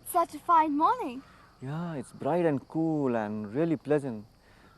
It's such a fine morning. Yeah, it's bright and cool and really pleasant.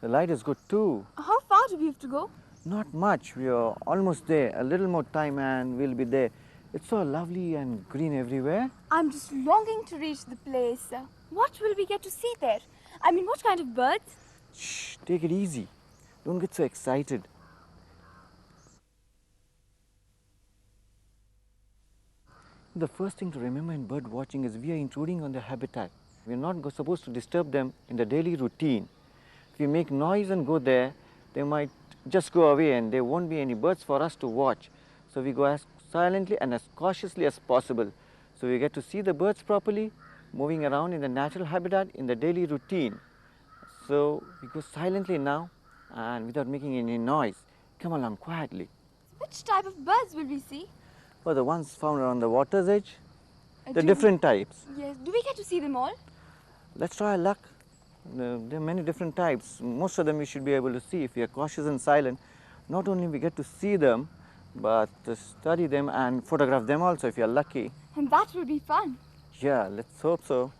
The light is good too. How far do we have to go? Not much. We are almost there. A little more time and we'll be there. It's so lovely and green everywhere. I'm just longing to reach the place. What will we get to see there? I mean, what kind of birds? Shh, take it easy. Don't get so excited. The first thing to remember in bird watching is we are intruding on their habitat. We're not supposed to disturb them in the daily routine. If we make noise and go there, they might just go away and there won't be any birds for us to watch. So we go as silently and as cautiously as possible. So we get to see the birds properly, moving around in the natural habitat in the daily routine. So we go silently now and without making any noise. Come along quietly. Which type of birds will we see? For the ones found around the water's edge, the Do- different types. Yes. Do we get to see them all? Let's try our luck. There are many different types. Most of them we should be able to see if we are cautious and silent. Not only we get to see them, but to study them and photograph them also if you are lucky. And that will be fun. Yeah, let's hope so.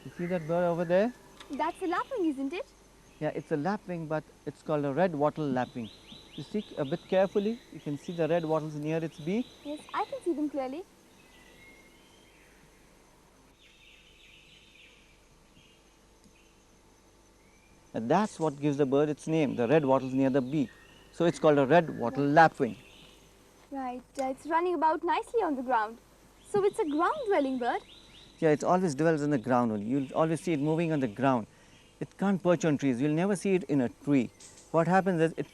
You see that bird over there? That's a lapwing, isn't it? Yeah, it's a lapwing, but it's called a red wattle lapwing. You see a bit carefully, you can see the red wattles near its beak. Yes, I can see them clearly. And that's what gives the bird its name, the red wattles near the beak. So it's called a red wattle lapwing. Right. It's running about nicely on the ground. So it's a ground-dwelling bird. Yeah, it always dwells on the ground only. You'll always see it moving on the ground. It can't perch on trees. You'll never see it in a tree. What happens is, it,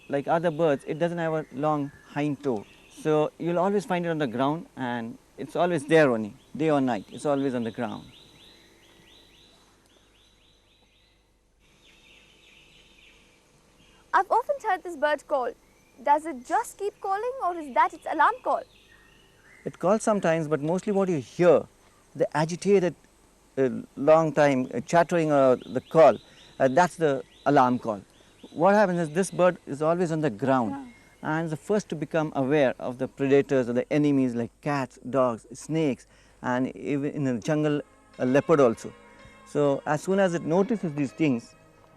like other birds, it doesn't have a long hind toe. So you'll always find it on the ground and it's always there only, day or night. It's always on the ground. I've often heard this bird call. Does it just keep calling or is that its alarm call? It calls sometimes, but mostly what you hear, the agitated long time chattering the call, that's the alarm call. What happens is this bird is always on the ground and is the first to become aware of the predators or the enemies like cats, dogs, snakes, and even in the jungle, a leopard also. So as soon as it notices these things,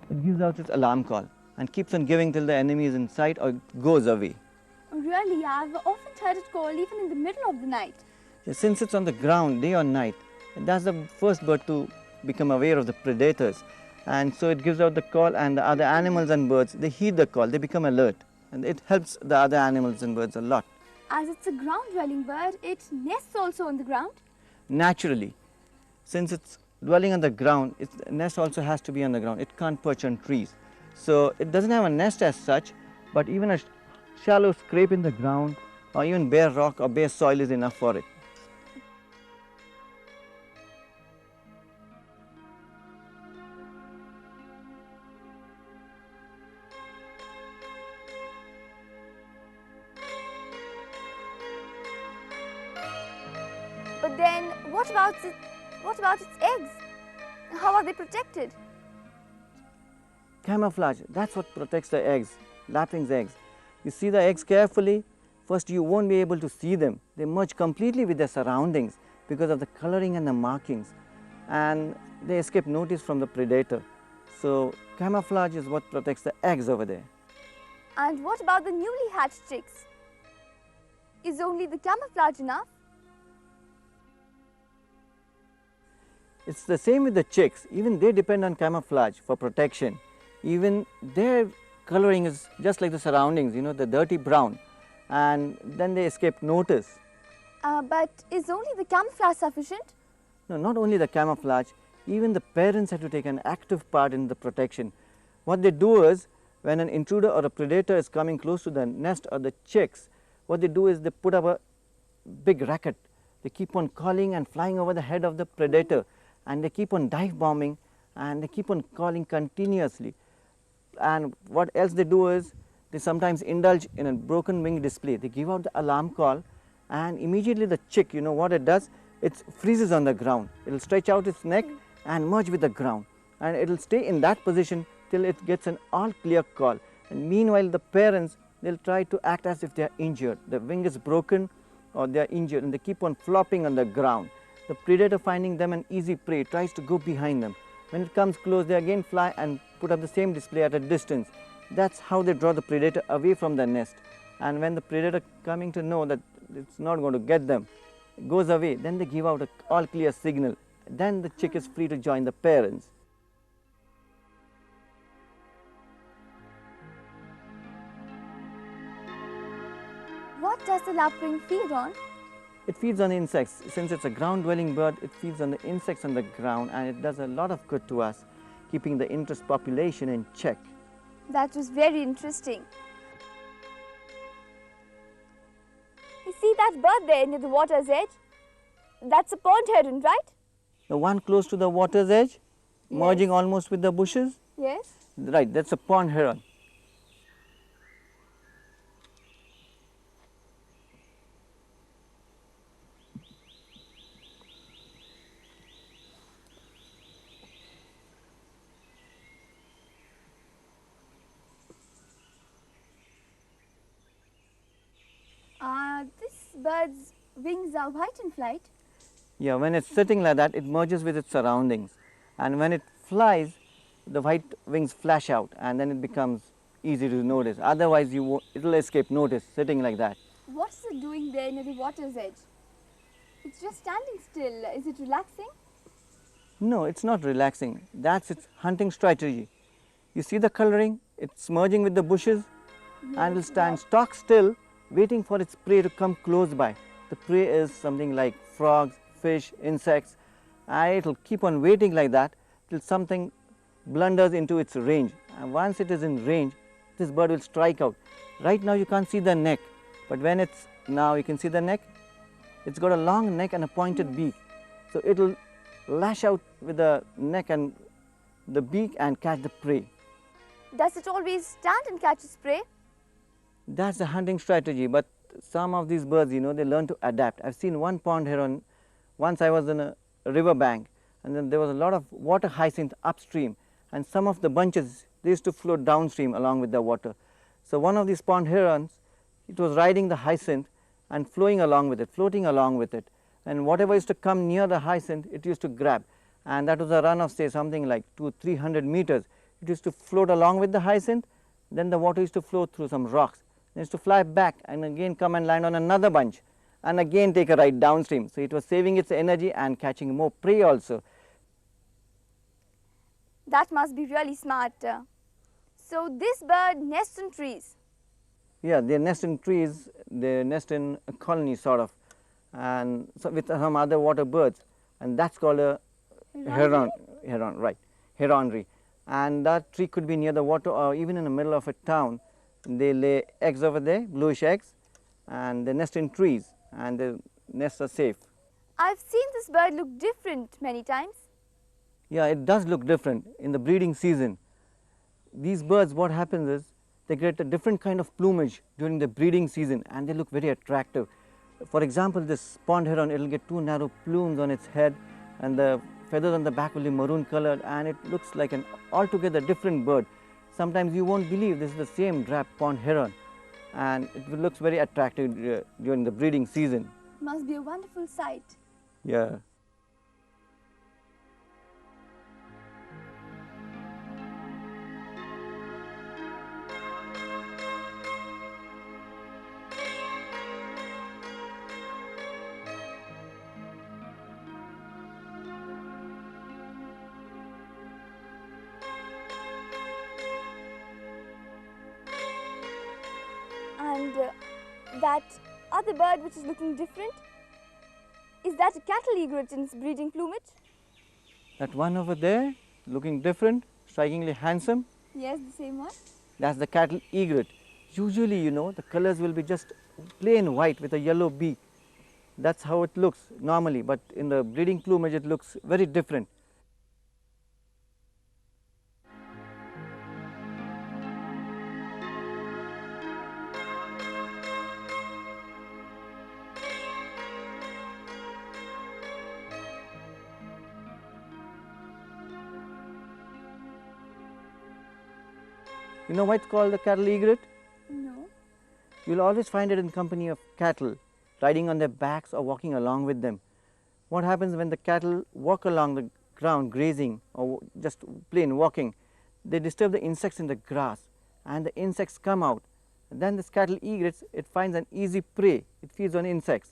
it gives out its alarm call and keeps on giving till the enemy is in sight or goes away. Really, I've often heard it call even in the middle of the night. Since it's on the ground day or night, that's the first bird to become aware of the predators. And so it gives out the call and the other animals and birds, they heed the call, they become alert. And it helps the other animals and birds a lot. As it's a ground-dwelling bird, it nests also on the ground. Naturally, since it's dwelling on the ground, its nest also has to be on the ground. It can't perch on trees. So it doesn't have a nest as such, but even a shallow scrape in the ground or even bare rock or bare soil is enough for it. But then, what about its eggs? How are they protected? Camouflage, that's what protects the eggs, lapwing's eggs. You see the eggs carefully, first you won't be able to see them. They merge completely with their surroundings because of the coloring and the markings, and they escape notice from the predator. So camouflage is what protects the eggs over there. And what about the newly hatched chicks? Is only the camouflage enough? It's the same with the chicks, even they depend on camouflage for protection. Even their coloring is just like the surroundings, you know, the dirty brown, and then they escape notice. But is only the camouflage sufficient? No, not only the camouflage, even the parents have to take an active part in the protection. What they do is, when an intruder or a predator is coming close to the nest or the chicks, what they do is they put up a big racket. They keep on calling and flying over the head of the predator, and they keep on dive bombing, and they keep on calling continuously. And what else they do is, they sometimes indulge in a broken wing display. They give out the alarm call, and immediately the chick, you know what it does? It freezes on the ground. It will stretch out its neck and merge with the ground, and it will stay in that position till it gets an all clear call. And meanwhile the parents, they'll try to act as if they are injured. The wing is broken or they are injured, and they keep on flopping on the ground. The predator, finding them an easy prey, tries to go behind them. When it comes close, they again fly and put up the same display at a distance. That's how they draw the predator away from the nest. And when the predator, coming to know that it's not going to get them, goes away, then they give out an all clear signal. Then the chick is free to join the parents. What does the lapwing feed on? It feeds on insects. Since it's a ground dwelling bird, it feeds on the insects on the ground, and it does a lot of good to us, keeping the interest population in check. That was very interesting. You see that bird there near the water's edge? That's a pond heron, right? The one close to the water's edge, merging almost with the bushes? Yes. Right, that's a pond heron. This bird's wings are white in flight. Yeah, when it's sitting like that, it merges with its surroundings. And when it flies, the white wings flash out, and then it becomes easy to notice. Otherwise, it will escape notice sitting like that. What's it doing there near the water's edge? It's just standing still. Is it relaxing? No, it's not relaxing. That's its hunting strategy. You see the coloring? It's merging with the bushes, and will stand stock still, waiting for its prey to come close by. The prey is something like frogs, fish, insects, and it will keep on waiting like that till something blunders into its range. And once it is in range, this bird will strike out. Right now you can't see the neck, but when it's now you can see the neck. It's got a long neck and a pointed beak. So it will lash out with the neck and the beak and catch the prey. Does it always stand and catch its prey? That's the hunting strategy, but some of these birds, you know, they learn to adapt. I've seen one pond heron. Once I was in a river bank, and then there was a lot of water hyacinth upstream, and some of the bunches, they used to float downstream along with the water. So one of these pond herons, it was riding the hyacinth and flowing along with it, floating along with it, and whatever used to come near the hyacinth, it used to grab, and that was a run of say something like 200-300 meters. It used to float along with the hyacinth, then the water used to flow through some rocks. It used to fly back and again come and land on another bunch and again take a ride downstream. So it was saving its energy and catching more prey also. That must be really smart. So this bird nests in trees. Yeah, they nest in trees, they nest in a colony sort of, and so with some other water birds, and that's called a heron, right, heronry. And that tree could be near the water or even in the middle of a town. They lay eggs over there, bluish eggs, and they nest in trees, and the nests are safe. I've seen this bird look different many times. Yeah, it does look different in the breeding season. These birds, what happens is, they get a different kind of plumage during the breeding season, and they look very attractive. For example, this pond heron, it will get two narrow plumes on its head, and the feathers on the back will be maroon colored, and it looks like an altogether different bird. Sometimes you won't believe this is the same drab pond heron, and it looks very attractive during the breeding season. Must be a wonderful sight. Yeah. And that other bird which is looking different, is that a cattle egret in its breeding plumage? That one over there, looking different, strikingly handsome, Yes, the same one. that's the cattle egret. Usually, you know, the colors will be just plain white with a yellow beak. That's how it looks normally, but in the breeding plumage it looks very different. You know why it's called the cattle egret? No. You'll always find it in company of cattle, riding on their backs or walking along with them. What happens when the cattle walk along the ground grazing or just plain walking, they disturb the insects in the grass and the insects come out. Then this cattle egret, it finds an easy prey, it feeds on insects,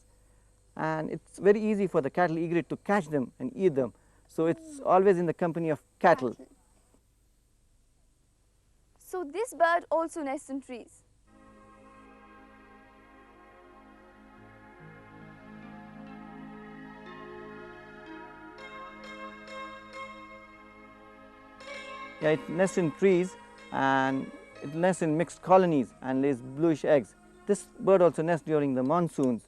and it's very easy for the cattle egret to catch them and eat them. So it's always in the company of cattle. So this bird also nests in trees. Yeah, it nests in trees and it nests in mixed colonies and lays bluish eggs. This bird also nests during the monsoons,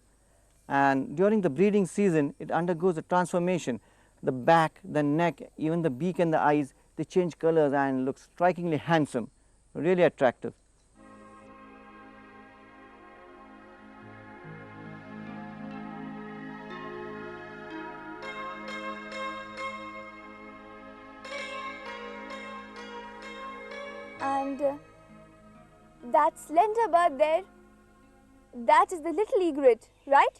and during the breeding season it undergoes a transformation. The back, the neck, even the beak and the eyes, they change colors and look strikingly handsome, really attractive. And that slender bird there, that is the little egret, right?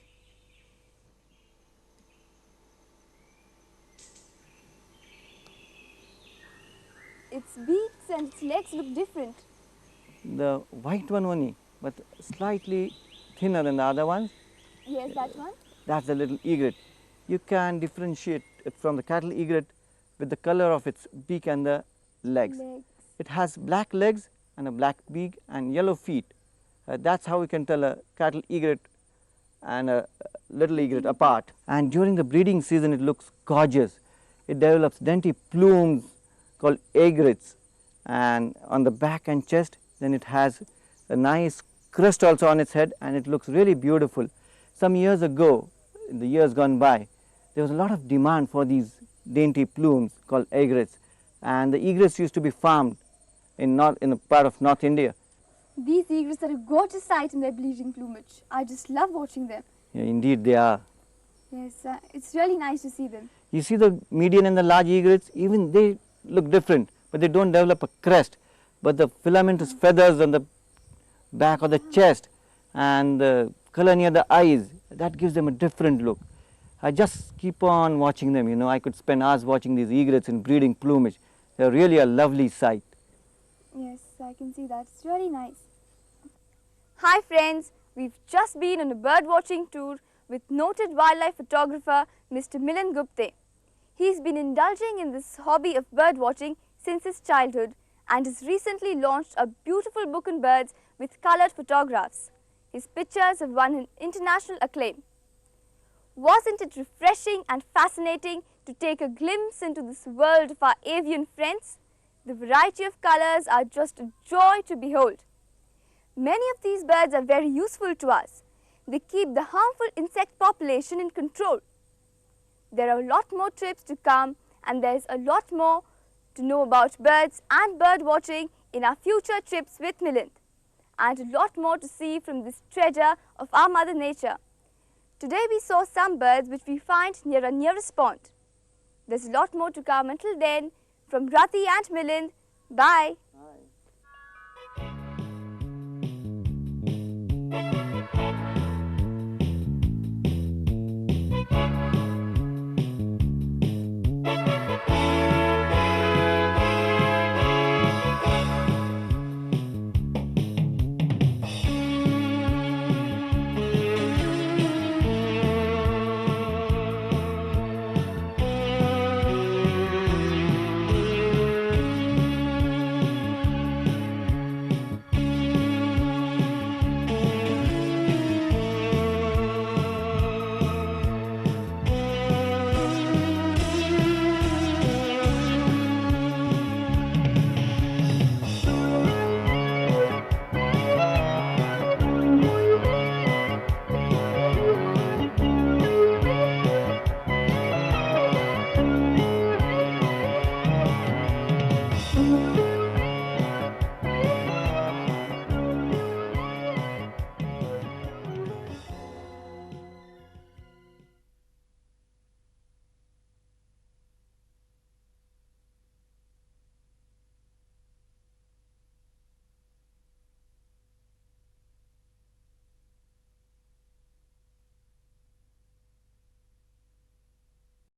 Its beaks and its legs look different. The white one only, but slightly thinner than the other ones, Yes, that one. that's the little egret. You can differentiate it from the cattle egret with the color of its beak and the legs. It has black legs and a black beak and yellow feet. That's how we can tell a cattle egret and a little egret apart. And during the breeding season, it looks gorgeous. It develops dainty plumes called egrets, and on the back and chest, then it has a nice crest also on its head, and it looks really beautiful. Some years ago, in the years gone by, there was a lot of demand for these dainty plumes called egrets, and the egrets used to be farmed in a part of North India. These egrets are a gorgeous sight in their bleaching plumage. I just love watching them. Yeah, indeed they are. Yes, it's really nice to see them. You see the median and the large egrets, even they look different, but they don't develop a crest. But the filamentous feathers on the back of the chest and the color near the eyes, that gives them a different look. I just keep on watching them, you know. I could spend hours watching these egrets in breeding plumage. They're really a lovely sight. Yes, I can see that. It's really nice. Hi friends, we've just been on a bird watching tour with noted wildlife photographer Mr. Milind Gupte. He's been indulging in this hobby of bird watching since his childhood and has recently launched a beautiful book on birds with coloured photographs. His pictures have won an international acclaim. Wasn't it refreshing and fascinating to take a glimpse into this world of our avian friends? The variety of colours are just a joy to behold. Many of these birds are very useful to us. They keep the harmful insect population in control. There are a lot more trips to come, and there is a lot more to know about birds and bird watching in our future trips with Milind, and a lot more to see from this treasure of our Mother Nature. Today we saw some birds which we find near our nearest pond. There's a lot more to come. Until then, from Rati and Milind, bye.